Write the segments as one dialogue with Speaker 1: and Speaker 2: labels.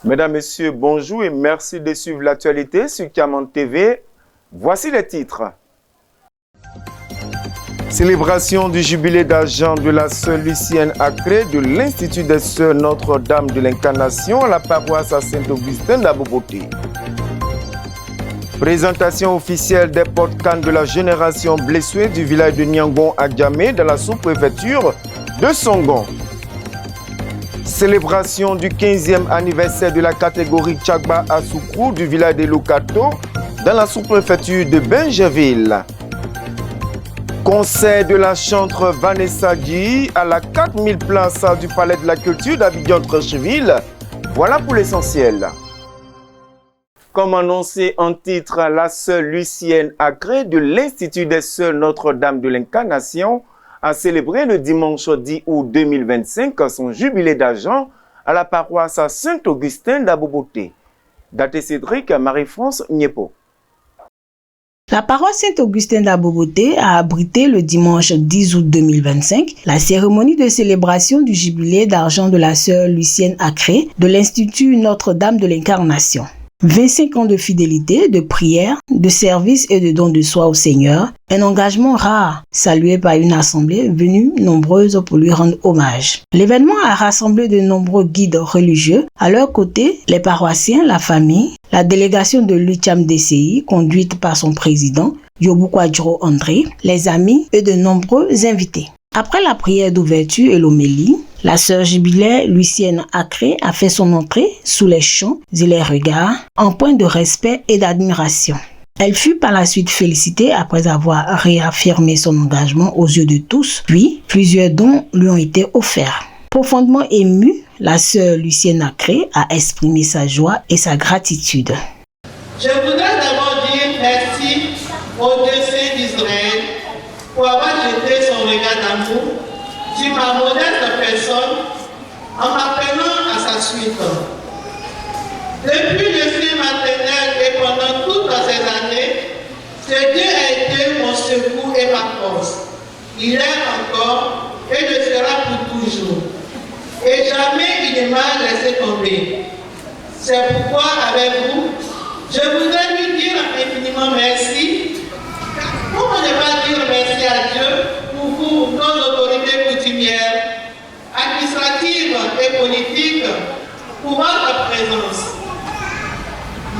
Speaker 1: Mesdames, Messieurs, bonjour et merci de suivre l'actualité sur Caman TV. Voici les titres. Célébration du jubilé d'argent de la sœur Lucienne Acré de l'Institut des Sœurs Notre-Dame de l'Incarnation à la paroisse à Saint-Augustin d'Aboboté. Présentation officielle des porte-cannes de la génération blessée du village de Niangon à Djamé dans la sous-préfecture de Songon. Célébration du 15e anniversaire de la catégorie Tchagba à Soukrou du village de Lokato dans la sous-préfecture de Benjaville. Concert de la chanteuse Vanessa Guy à la 4000 places du Palais de la Culture d'Abidjan-Treichville. Voilà pour l'essentiel. Comme annoncé en titre, la sœur Lucienne Acré de l'Institut des Sœurs Notre-Dame de l'Incarnation a célébré le dimanche 10 août 2025 son jubilé d'argent à la paroisse à Saint-Augustin d'Aboboté. Daté Cédric, Marie-France Niepo.
Speaker 2: La paroisse Saint-Augustin d'Aboboté a abrité le dimanche 10 août 2025 la cérémonie de célébration du jubilé d'argent de la sœur Lucienne Acré de l'Institut Notre-Dame de l'Incarnation. 25 ans de fidélité, de prière, de service et de don de soi au Seigneur, un engagement rare, salué par une assemblée venue nombreuse pour lui rendre hommage. L'événement a rassemblé de nombreux guides religieux, à leur côté, les paroissiens, la famille, la délégation de l'UTIAM DCI, conduite par son président, Yobukwadjiro André, les amis et de nombreux invités. Après la prière d'ouverture et l'homélie, la sœur jubilaire Lucienne Acré a fait son entrée sous les chants et les regards en point de respect et d'admiration. Elle fut par la suite félicitée après avoir réaffirmé son engagement aux yeux de tous, puis plusieurs dons lui ont été offerts. Profondément émue, la sœur Lucienne Acré a exprimé sa joie et sa gratitude.
Speaker 3: Je voudrais d'abord dire merci au Dieu Saint d'Israël pour avoir jeté son regard d'amour sur ma modeste personne en m'appelant à sa suite. Depuis le sein maternel et pendant toutes ces années, ce Dieu a été mon secours et ma force. Il est encore et le sera pour toujours. Et jamais il ne m'a laissé tomber. C'est pourquoi avec vous, je voudrais lui dire infiniment merci. Comment ne pas dire merci à Dieu pour vous, nos autorités coutumières, administratives et politiques, pour votre présence.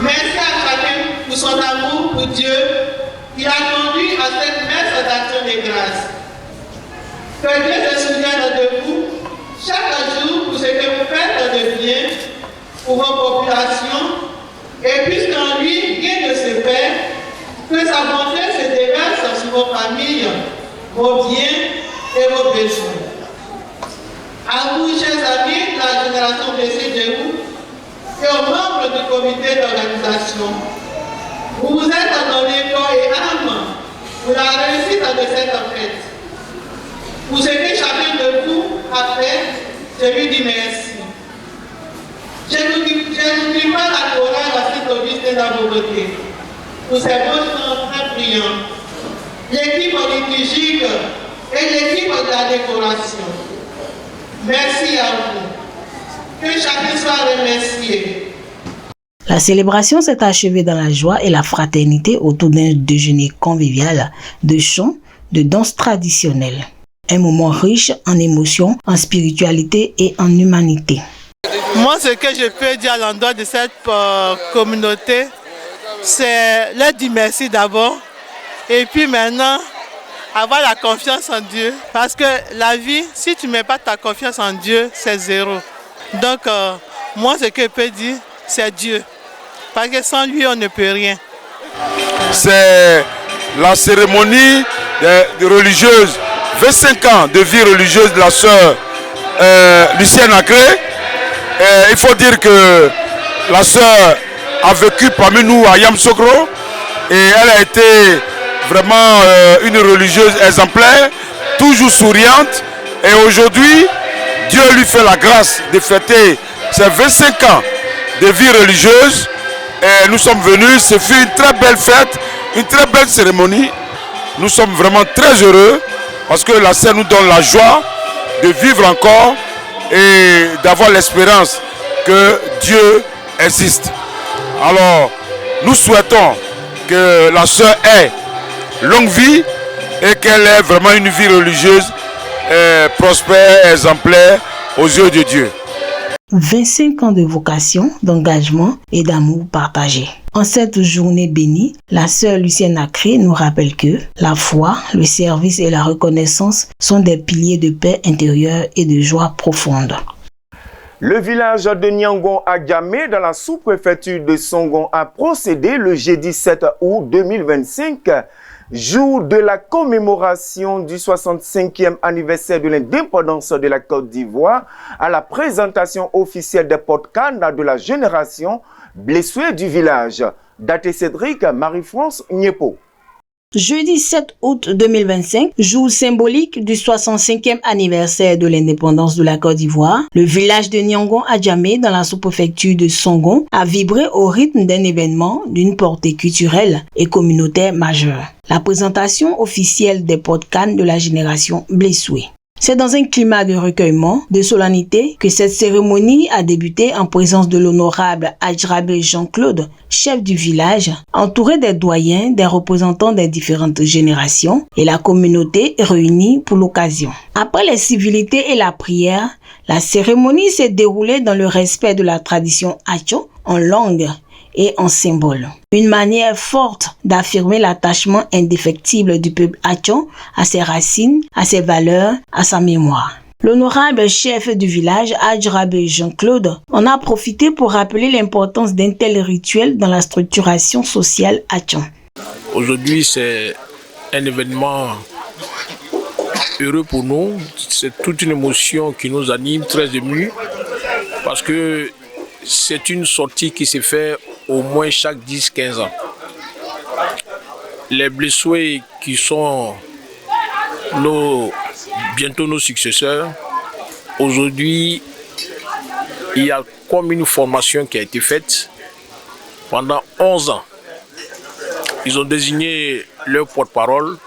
Speaker 3: Merci à chacun pour son amour pour Dieu qui a conduit à cette messe d'action de grâce. Que Dieu se souvienne de vous chaque jour pour ce que vous faites de bien pour vos populations et puisqu'en lui rien ne se perd, que sa bonté se déverse sur vos familles, vos biens et vos besoins. À vous, chers amis de la génération blessée de vous, et aux membres du comité d'organisation, vous vous êtes donné corps et âme pour la réussite de cette fête. Pour ce que chacun de vous a fait, je lui dis merci. Je n'oublie pas la chorale à Saint-Augustin d'Aboboté pour ses beaux chants très brillants, l'équipe liturgique et l'équipe de la décoration. Merci à vous. Que chacun soit remercié.
Speaker 2: La célébration s'est achevée dans la joie et la fraternité autour d'un déjeuner convivial de chants, de danse traditionnelle. Un moment riche en émotions, en spiritualité et en humanité.
Speaker 4: Moi, ce que je peux dire à l'endroit de cette communauté, c'est leur dire merci d'abord. Et puis maintenant, avoir la confiance en Dieu. Parce que la vie, si tu ne mets pas ta confiance en Dieu, c'est zéro. Donc, moi, ce que je peux dire, c'est Dieu. Parce que sans lui, on ne peut rien.
Speaker 5: C'est la cérémonie de religieuse, 25 ans de vie religieuse de la sœur Lucienne Acré. Il faut dire que la sœur a vécu parmi nous à Yamsokro et elle a été vraiment une religieuse exemplaire, toujours souriante. Et aujourd'hui, Dieu lui fait la grâce de fêter ses 25 ans de vie religieuse. Et nous sommes venus, ce fut une très belle fête, une très belle cérémonie. Nous sommes vraiment très heureux parce que la scène nous donne la joie de vivre encore et d'avoir l'espérance que Dieu existe. Alors, nous souhaitons que la sœur ait longue vie et qu'elle ait vraiment une vie religieuse prospère, exemplaire aux yeux de Dieu.
Speaker 2: 25 ans de vocation, d'engagement et d'amour partagé. En cette journée bénie, la sœur Lucienne Acré nous rappelle que la foi, le service et la reconnaissance sont des piliers de paix intérieure et de joie profonde.
Speaker 1: Le village de Nyangon à Gamé, dans la sous-préfecture de Songon, a procédé le jeudi 7 août 2025, jour de la commémoration du 65e anniversaire de l'indépendance de la Côte d'Ivoire, à la présentation officielle des porte-cannes de la génération blessée du village. Daté Cédric, Marie-France Niepo.
Speaker 2: Jeudi 7 août 2025, jour symbolique du 65e anniversaire de l'indépendance de la Côte d'Ivoire, le village de Nyangon à Djamé, dans la sous-préfecture de Songon, a vibré au rythme d'un événement d'une portée culturelle et communautaire majeure. La présentation officielle des porte-cannes de la génération blessée. C'est dans un climat de recueillement, de solennité, que cette cérémonie a débuté en présence de l'honorable Adjrabé Jean-Claude, chef du village, entouré des doyens, des représentants des différentes générations et la communauté réunie pour l'occasion. Après les civilités et la prière, la cérémonie s'est déroulée dans le respect de la tradition Acho en langue et en symbole. Une manière forte d'affirmer l'attachement indéfectible du peuple Atchon à ses racines, à ses valeurs, à sa mémoire. L'honorable chef du village, Adjrabé Jean-Claude, en a profité pour rappeler l'importance d'un tel rituel dans la structuration sociale Atchon.
Speaker 6: Aujourd'hui, c'est un événement heureux pour nous. C'est toute une émotion qui nous anime, très émue, parce que c'est une sortie qui se fait au moins chaque 10-15 ans. Les blessés qui sont bientôt nos successeurs, aujourd'hui, il y a comme une formation qui a été faite pendant 11 ans. Ils ont désigné leurs porte-parole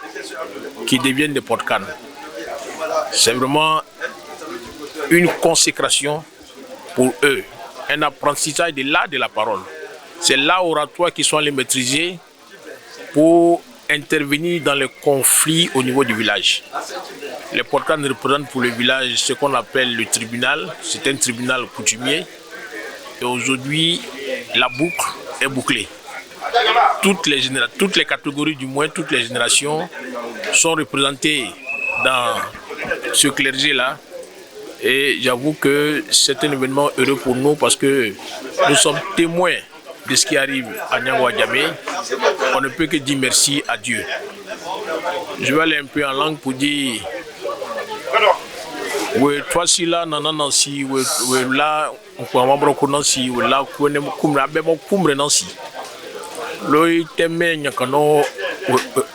Speaker 6: qui deviennent des porte-cannes. C'est vraiment une consécration pour eux, un apprentissage de l'art de la parole. C'est l'art oratoire qu'ils sont allés maîtriser pour intervenir dans les conflits au niveau du village. Les porte-cannes représentent pour le village ce qu'on appelle le tribunal. C'est un tribunal coutumier. Et aujourd'hui, la boucle est bouclée. Toutes les catégories, du moins toutes les générations, sont représentées dans ce clergé-là. Et j'avoue que c'est un événement heureux pour nous parce que nous sommes témoins de ce qui arrive à Nyangon à Djamé. On ne peut que dire merci à Dieu. Je vais aller un peu en langue pour dire oui, toi si là nanansi oui là on peut avoir connaissi oui là qu'on aime kumra bemo kumre nansi loi teme nyakano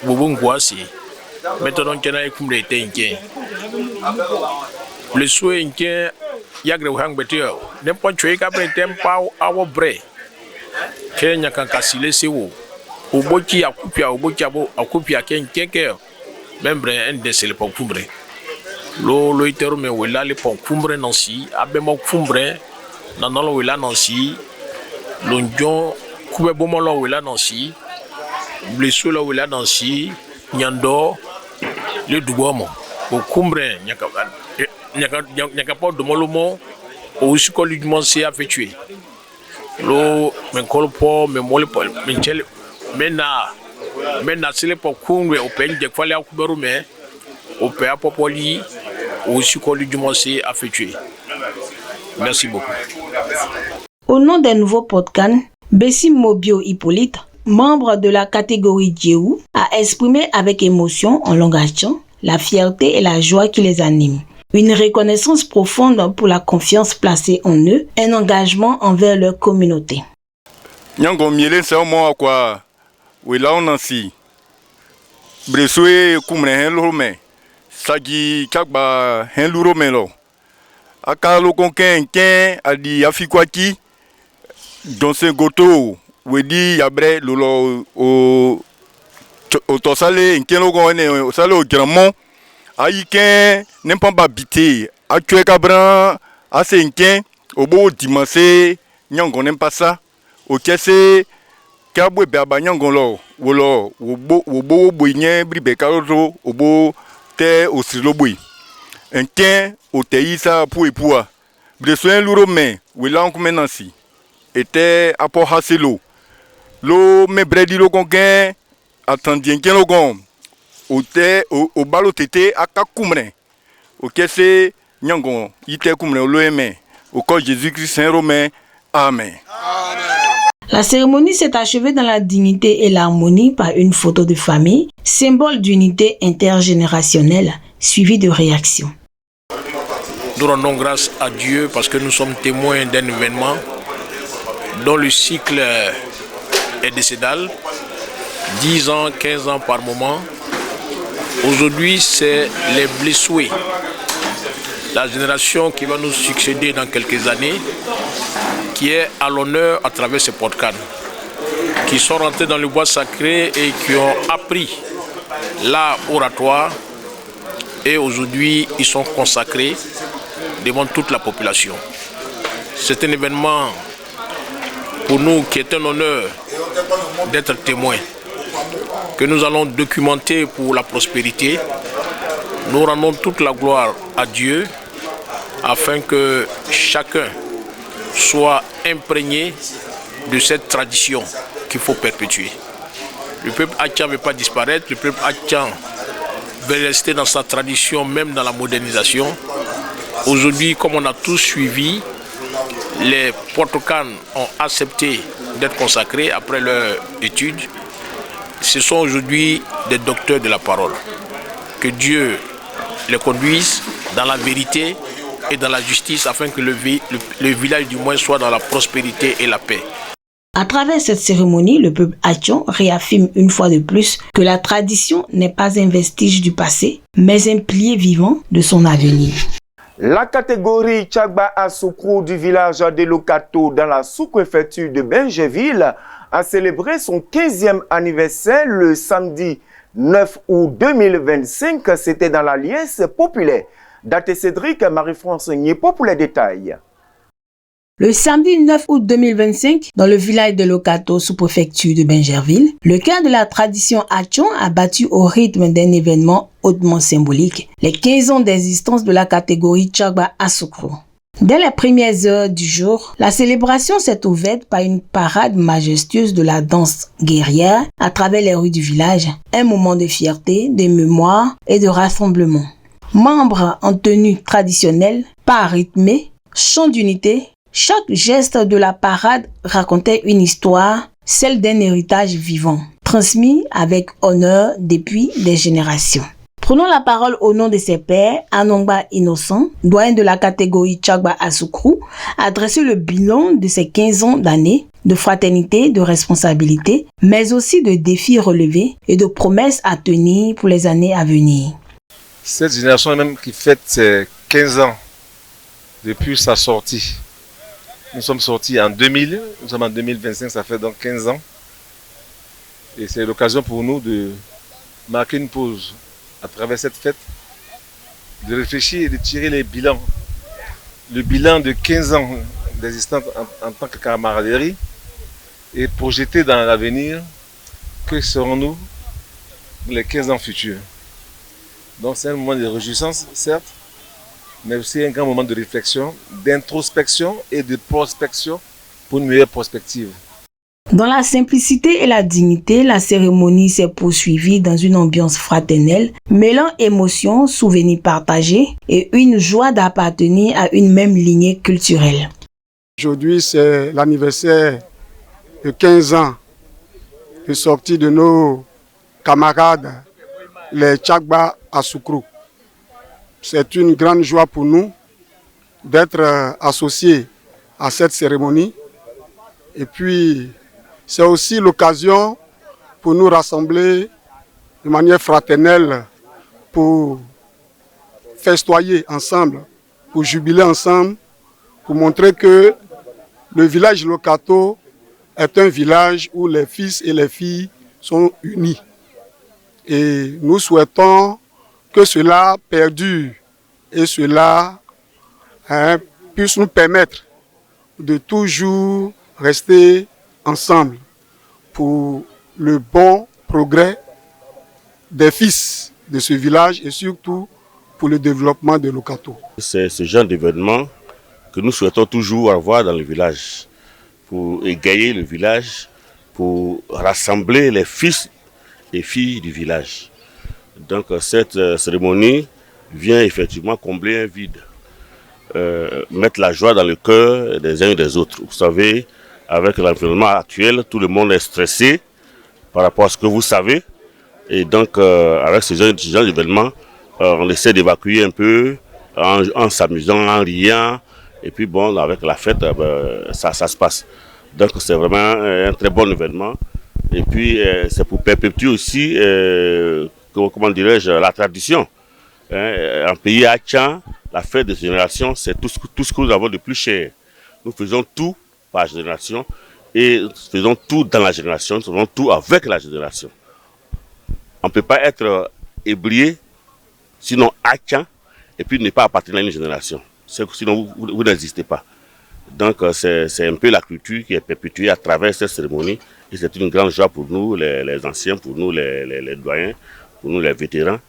Speaker 6: bubungwasi maintenant qu'on a kumre tenke le souhait inque yagre hang betio n'importe quoi qu'après tempa awo bre kenya kankasile sewo oboki akupia oboki abo akupia kenke même bre un de c'est le pomkumbre lo itero me wela le pomkumbre nansi abemo kumbre nanolo wela nansi lonjon kube bomolo wela nansi blesso lo wela nansi nyando le dugomo o kumbre nyaka pas de molomo o psychologiquement c'est affectué lo men kolpo me molipo menchel mena sile po kumbre o penje kwale akuberu me o pe apopoli o psychologiquement c'est affectué. Merci beaucoup.
Speaker 2: Au nom des nouveaux podcasts, Bessim Mobio Hippolyte, membre de la catégorie Djéou, a exprimé avec émotion en langue Atchon la fierté et la joie qui les animent. Une reconnaissance profonde pour la confiance placée en eux, un engagement envers leur communauté.
Speaker 5: Nyangon miele c'est moi quoi. Oui là on en si. Bresoué kumre hen lome. Sagi kakba hen lurome lo. Akalo konken adi afikwaki. Dans ce goto wedi yabre lolo o tosale nkelo gone o sale o grandmont ayiken n'importe pas bité actuel cabran assez inquiet au beau dimanche Nyangon n'aime pas ça. Ok, c'est Kabwe Baba Nyangon lo, wolo, wobo boinye bribe karoto, obo te osrilobui. Un tien au teisa pour époua. Bresoin lourome, wilan kumenansi. Était apport haselo. Lo me bredi lo gongen, attendien ken lo gon. Au balo tete akakumre. Ok, c'est Nyangon, ite kumre lo eme. Au corps Jésus-Christ Saint-Romain. Amen.
Speaker 2: La cérémonie s'est achevée dans la dignité et l'harmonie par une photo de famille, symbole d'unité intergénérationnelle, suivie de réactions.
Speaker 6: Nous rendons grâce à Dieu parce que nous sommes témoins d'un événement dont le cycle est décédal, 10 ans, 15 ans par moment. Aujourd'hui, c'est les blessés, la génération qui va nous succéder dans quelques années, qui est à l'honneur à travers ces podcasts, qui sont rentrés dans le bois sacré et qui ont appris l'art oratoire. Et aujourd'hui, ils sont consacrés devant toute la population. C'est un événement pour nous qui est un honneur d'être témoins, que nous allons documenter pour la prospérité. Nous rendons toute la gloire à Dieu afin que chacun soit imprégné de cette tradition qu'il faut perpétuer. Le peuple Atchan ne veut pas disparaître, le peuple Atchan veut rester dans sa tradition, même dans la modernisation. Aujourd'hui, comme on a tous suivi, les Portocanes ont accepté d'être consacrés après leur étude. Ce sont aujourd'hui des docteurs de la parole. Que Dieu les conduise dans la vérité et dans la justice afin que le village du moins soit dans la prospérité et la paix.
Speaker 2: À travers cette cérémonie, le peuple Atchan réaffirme une fois de plus que la tradition n'est pas un vestige du passé, mais un pilier vivant de son avenir.
Speaker 1: La catégorie Tchagba Assoukro du village de Lokato dans la sous-préfecture de Benjeville a célébré son 15e anniversaire le samedi 9 août 2025. C'était dans l'Alliance populaire. Date Cédric, Marie-France Niepo pour les détails.
Speaker 2: Le samedi 9 août 2025, dans le village de Lokato, sous-préfecture de Benjerville, le cœur de la tradition Atchan a battu au rythme d'un événement hautement symbolique, les 15 ans d'existence de la catégorie Tchagba Assoukro. Dès les premières heures du jour, la célébration s'est ouverte par une parade majestueuse de la danse guerrière à travers les rues du village, un moment de fierté, de mémoire et de rassemblement. Membres en tenue traditionnelle, pas rythmés, chants d'unité, chaque geste de la parade racontait une histoire, celle d'un héritage vivant, transmis avec honneur depuis des générations. Prenons la parole au nom de ses pairs. Anongba Innocent, doyen de la catégorie Tchagba Assoukro, a dressé le bilan de ses 15 ans d'années, de fraternité, de responsabilité, mais aussi de défis relevés et de promesses à tenir pour les années à venir.
Speaker 7: Cette génération même qui fête ses 15 ans depuis sa sortie. Nous sommes sortis en 2000, nous sommes en 2025, ça fait donc 15 ans. Et c'est l'occasion pour nous de marquer une pause à travers cette fête, de réfléchir et de tirer les bilans. Le bilan de 15 ans d'existence en tant que camaraderie et projeter dans l'avenir que serons-nous les 15 ans futurs. Donc c'est un moment de réjouissance, certes, mais aussi un grand moment de réflexion, d'introspection et de prospection pour une meilleure prospective.
Speaker 2: Dans la simplicité et la dignité, la cérémonie s'est poursuivie dans une ambiance fraternelle, mêlant émotions, souvenirs partagés et une joie d'appartenir à une même lignée culturelle.
Speaker 8: Aujourd'hui, c'est l'anniversaire de 15 ans de sortie de nos camarades, les Tchagba Assoukro. C'est une grande joie pour nous d'être associés à cette cérémonie. Et puis, c'est aussi l'occasion pour nous rassembler de manière fraternelle pour festoyer ensemble, pour jubiler ensemble, pour montrer que le village Lokato est un village où les fils et les filles sont unis. Et nous souhaitons que cela perdure et cela puisse nous permettre de toujours rester ensemble pour le bon progrès des fils de ce village et surtout pour le développement de Lokato.
Speaker 9: C'est ce genre d'événement que nous souhaitons toujours avoir dans le village, pour égayer le village, pour rassembler les fils et filles du village. Donc cette cérémonie vient effectivement combler un vide, mettre la joie dans le cœur des uns et des autres. Vous savez, avec l'environnement actuel, tout le monde est stressé par rapport à ce que vous savez. Et donc avec ce genre d'événement, on essaie d'évacuer un peu en s'amusant, en riant. Et puis bon, avec la fête, ça se passe. Donc c'est vraiment un très bon événement. Et puis c'est pour perpétuer aussi, comment dirais-je, la tradition. En pays Achan, la fête des générations, c'est tout ce que nous avons de plus cher. Nous faisons tout par génération et faisons tout dans la génération, nous faisons tout avec la génération. On ne peut pas être ébrié, sinon Achan, et puis ne pas appartenir à une génération. Sinon vous n'existez pas. Donc c'est un peu la culture qui est perpétuée à travers cette cérémonie. Et c'est une grande joie pour nous, les anciens, pour nous, les doyens, pour nous, les vétérans.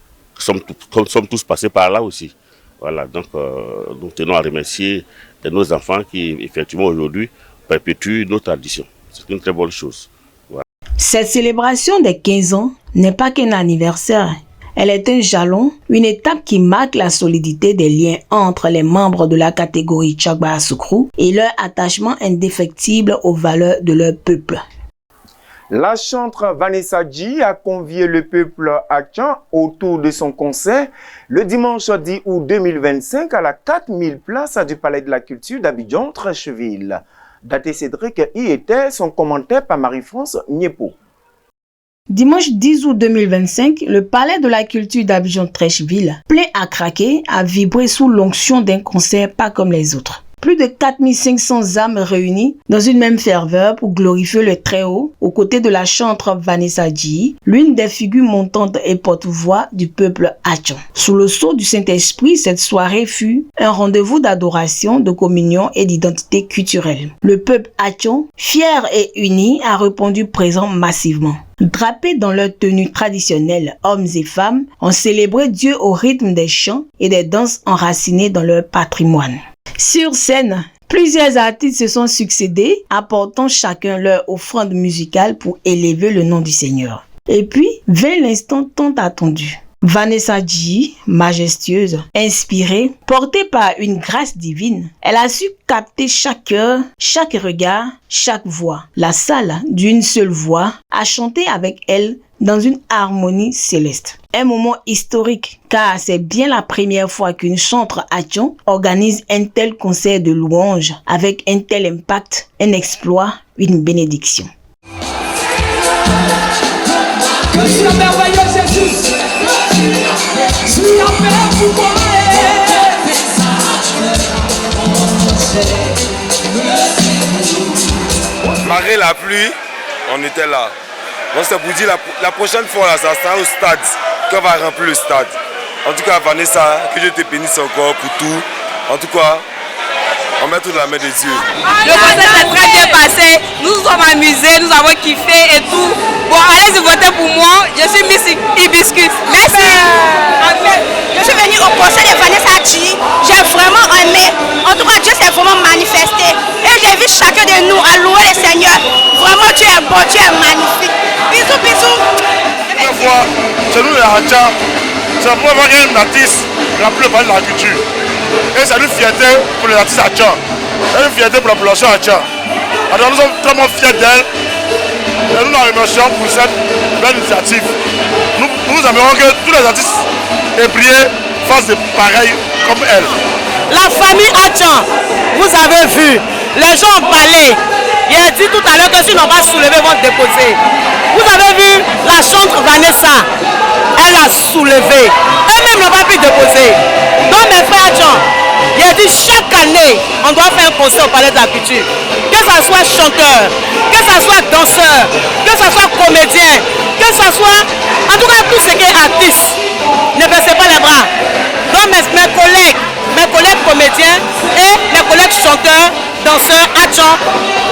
Speaker 9: Nous sommes tous passés par là aussi. Voilà, donc nous tenons à remercier nos enfants qui, effectivement, aujourd'hui, perpétuent nos traditions. C'est une très bonne chose. Voilà.
Speaker 2: Cette célébration des 15 ans n'est pas qu'un anniversaire. Elle est un jalon, une étape qui marque la solidité des liens entre les membres de la catégorie Tchagba Asukru et leur attachement indéfectible aux valeurs de leur peuple.
Speaker 1: La chantre Vanessa Dji a convié le peuple Achan autour de son concert le dimanche 10 août 2025 à la 4000 places du Palais de la Culture d'Abidjan, Treichville. Daté Cédric y était, son commentaire par Marie-France Niepo.
Speaker 2: Dimanche 10 août 2025, le Palais de la Culture d'Abidjan Treichville, plein à craquer, a vibré sous l'onction d'un concert pas comme les autres. Plus de 4500 âmes réunies dans une même ferveur pour glorifier le Très-Haut aux côtés de la chantre Vanessa Dji, l'une des figures montantes et porte-voix du peuple Achan. Sous le sceau du Saint-Esprit, cette soirée fut un rendez-vous d'adoration, de communion et d'identité culturelle. Le peuple Achan, fier et uni, a répondu présent massivement. Drapés dans leur tenue traditionnelle, hommes et femmes ont célébré Dieu au rythme des chants et des danses enracinées dans leur patrimoine. Sur scène, plusieurs artistes se sont succédés, apportant chacun leur offrande musicale pour élever le nom du Seigneur. Et puis, vint l'instant tant attendu. Vanessa Dji, majestueuse, inspirée, portée par une grâce divine, elle a su capter chaque cœur, chaque regard, chaque voix. La salle, d'une seule voix, a chanté avec elle dans une harmonie céleste. Un moment historique, car c'est bien la première fois qu'une chantre Achan organise un tel concert de louanges avec un tel impact, un exploit, une bénédiction.
Speaker 10: Que sois merveilleux Jésus, suis en paix pour moi.
Speaker 5: Malgré la pluie, on était là. Donc c'est pour dire la prochaine fois, là, ça sera au stade, qu'on va remplir le stade. En tout cas, Vanessa, que Dieu te bénisse encore pour tout. En tout cas, on met tout dans la main de Dieu.
Speaker 11: Le concert s'est très bien passé, nous nous sommes amusés, nous avons kiffé et tout. Bon, allez-y voter pour moi, je suis Miss Hibiscus. Merci.
Speaker 12: Je suis venue au concert de Vanessa Dji, j'ai vraiment aimé. En tout cas, Dieu s'est vraiment manifesté. Et j'ai vu chacun de nous à louer le Seigneur. Vraiment, tu es bon, tu es magnifique. Bisous, bisous.
Speaker 5: Une fois, chez nous les Achan, c'est la première fois qu'il y a une artiste remplie le Palais de la Culture. Et c'est une fierté pour les artistes Achan. C'est une fierté pour la population Achan. Alors nous sommes vraiment fiers d'elle. Et nous la remercions pour cette belle initiative. Nous aimerions que tous les artistes ébriés fassent de pareil comme elle.
Speaker 11: La famille Achan, vous avez vu, les gens ont parlé. Il a dit tout à l'heure que s'ils n'ont pas soulevé, ils vont déposer. Vous avez vu la chantre Vanessa, elle a soulevé. Eux-mêmes n'ont pas pu déposer. Donc mes frères Achan, il a dit chaque année, on doit faire un concert au Palais de la Culture. Que ce soit chanteur, que ce soit danseur, que ce soit comédien, que ce soit, en tout cas tout ce qui est artiste, ne baissez pas les bras. Donc mes collègues comédiens et mes collègues chanteurs, danseurs Atchan,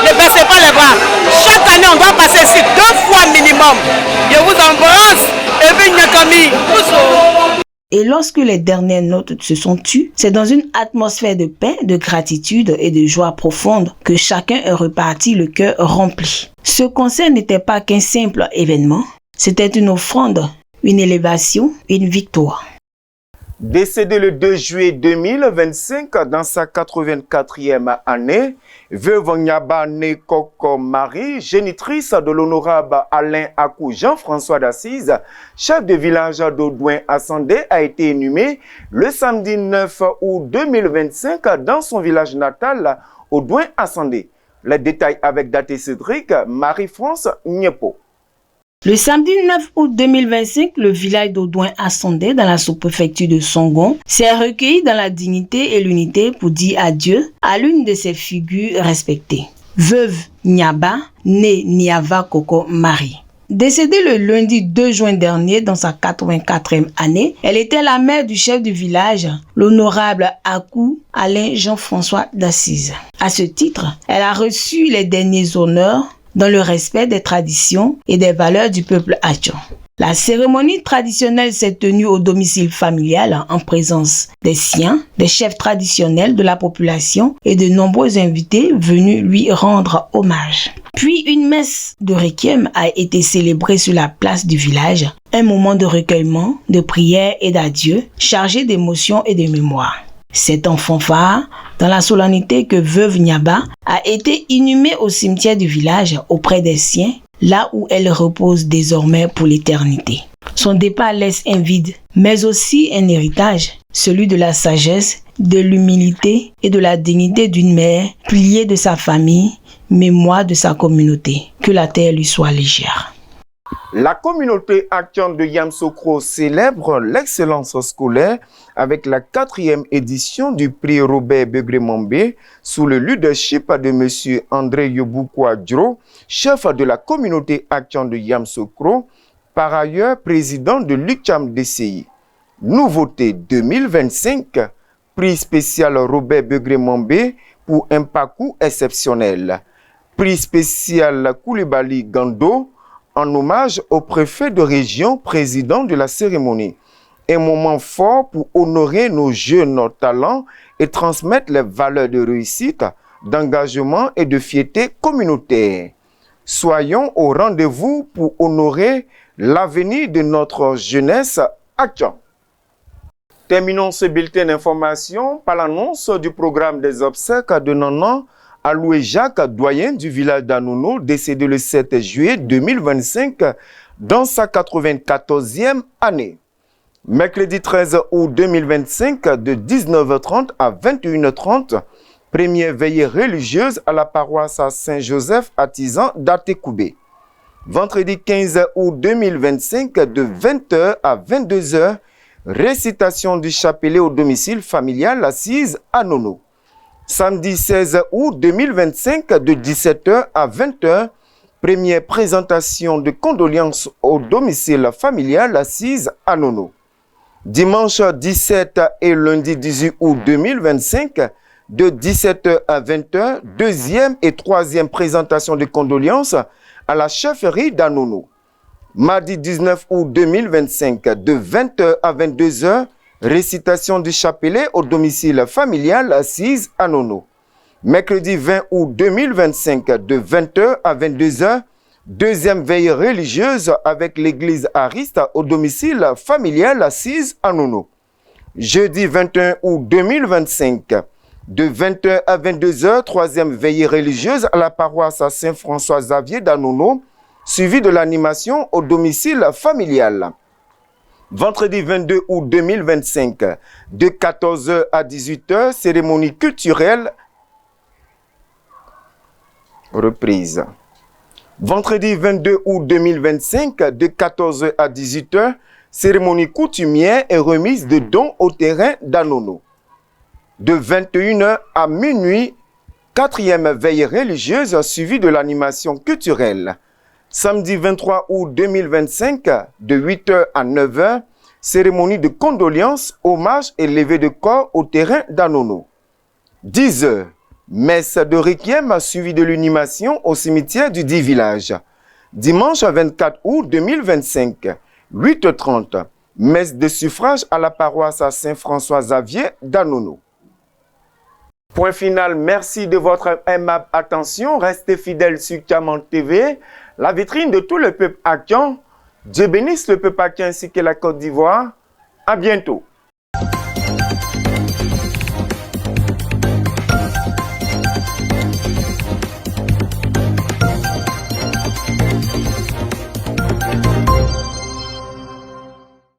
Speaker 11: ne baissez pas les bras. Chaque année, on doit passer ici 2 fois minimum. Je vous embrasse et puis Nyakami.
Speaker 2: Et lorsque les dernières notes se sont tues, c'est dans une atmosphère de paix, de gratitude et de joie profonde que chacun est reparti le cœur rempli. Ce concert n'était pas qu'un simple événement, c'était une offrande, une élévation, une victoire.
Speaker 1: Décédé le 2 juillet 2025 dans sa 84e année, veuve Nyaba Koko Marie, génitrice de l'honorable Alain Akou Jean-François d'Assise, chef de village d'Audouin à Sandé, a été inhumé le samedi 9 août 2025 dans son village natal, Audouin à Sandé. Les détails avec Daté Cédric, Marie-France Nyepo.
Speaker 2: Le samedi 9 août 2025, le village d'Audouin à Sandé, dans la sous-préfecture de Songon, s'est recueilli dans la dignité et l'unité pour dire adieu à l'une de ses figures respectées. Veuve Nyaba, née Niava Koko Marie. Décédée le lundi 2 juin dernier dans sa 84e année, elle était la mère du chef du village, l'honorable Akou Alain Jean-François d'Assise. À ce titre, elle a reçu les derniers honneurs dans le respect des traditions et des valeurs du peuple Atchan. La cérémonie traditionnelle s'est tenue au domicile familial en présence des siens, des chefs traditionnels de la population et de nombreux invités venus lui rendre hommage. Puis une messe de requiem a été célébrée sur la place du village, un moment de recueillement, de prière et d'adieu, chargé d'émotion et de mémoire. C'est en fanfare, dans la solennité que veuve Nyaba a été inhumée au cimetière du village auprès des siens, là où elle repose désormais pour l'éternité. Son départ laisse un vide, mais aussi un héritage, celui de la sagesse, de l'humilité et de la dignité d'une mère, pilier de sa famille, mémoire de sa communauté. Que la terre lui soit légère.
Speaker 1: La communauté Atchan de Yamsokro célèbre l'excellence scolaire avec la 4e édition du prix Robert Begré-Mambé sous le leadership de M. André Yobukwa-Djro, chef de la communauté Atchan de Yamsokro, par ailleurs président de l'UCAM DCI. Nouveauté 2025, prix spécial Robert Begré-Mambé pour un parcours exceptionnel. Prix spécial Koulibaly Gando, en hommage au préfet de région, président de la cérémonie. Un moment fort pour honorer nos jeunes talents et transmettre les valeurs de réussite, d'engagement et de fierté communautaire. Soyons au rendez-vous pour honorer l'avenir de notre jeunesse Atchan. Terminons ce bulletin d'information par l'annonce du programme des obsèques de Nanan à Louis Jacques, doyen du village d'Anono, décédé le 7 juillet 2025 dans sa 94e année. Mercredi 13 août 2025 de 19h30 à 21h30, première veillée religieuse à la paroisse à Saint-Joseph artisan d'Atekoubé. Vendredi 15 août 2025 de 20h à 22h, récitation du chapelet au domicile familial assise à Nono. Samedi 16 août 2025 de 17h à 20h, première présentation de condoléances au domicile familial assise à Nono. Dimanche 17 et lundi 18 août 2025, de 17h à 20h, deuxième et troisième présentation de condoléances à la chefferie d'Anono. Mardi 19 août 2025, de 20h à 22h, récitation du chapelet au domicile familial assise à Nono. Mercredi 20 août 2025, de 20h à 22h, deuxième veille religieuse avec l'église Ariste au domicile familial assise à Nono. Jeudi 21 août 2025, de 20h à 22h, troisième veille religieuse à la paroisse à Saint-François-Xavier d'Anono, suivi de l'animation au domicile familial. Vendredi 22 août 2025, de 14h à 18h, cérémonie culturelle reprise. Vendredi 22 août 2025, de 14h à 18h, cérémonie coutumière et remise de dons au terrain d'Anono. De 21h à minuit, quatrième veille religieuse suivie de l'animation culturelle. Samedi 23 août 2025, de 8h à 9h, cérémonie de condoléances, hommage et levée de corps au terrain d'Anono. 10h, Messe de Requiem suivie de l'inhumation au cimetière du dit village. Dimanche 24 août 2025, 8h30, messe de suffrage à la paroisse à Saint-François-Xavier d'Anono. Point final, merci de votre aimable attention. Restez fidèles sur Kaman TV, la vitrine de tout le peuple hakian. Dieu bénisse le peuple hakian ainsi que la Côte d'Ivoire. À bientôt.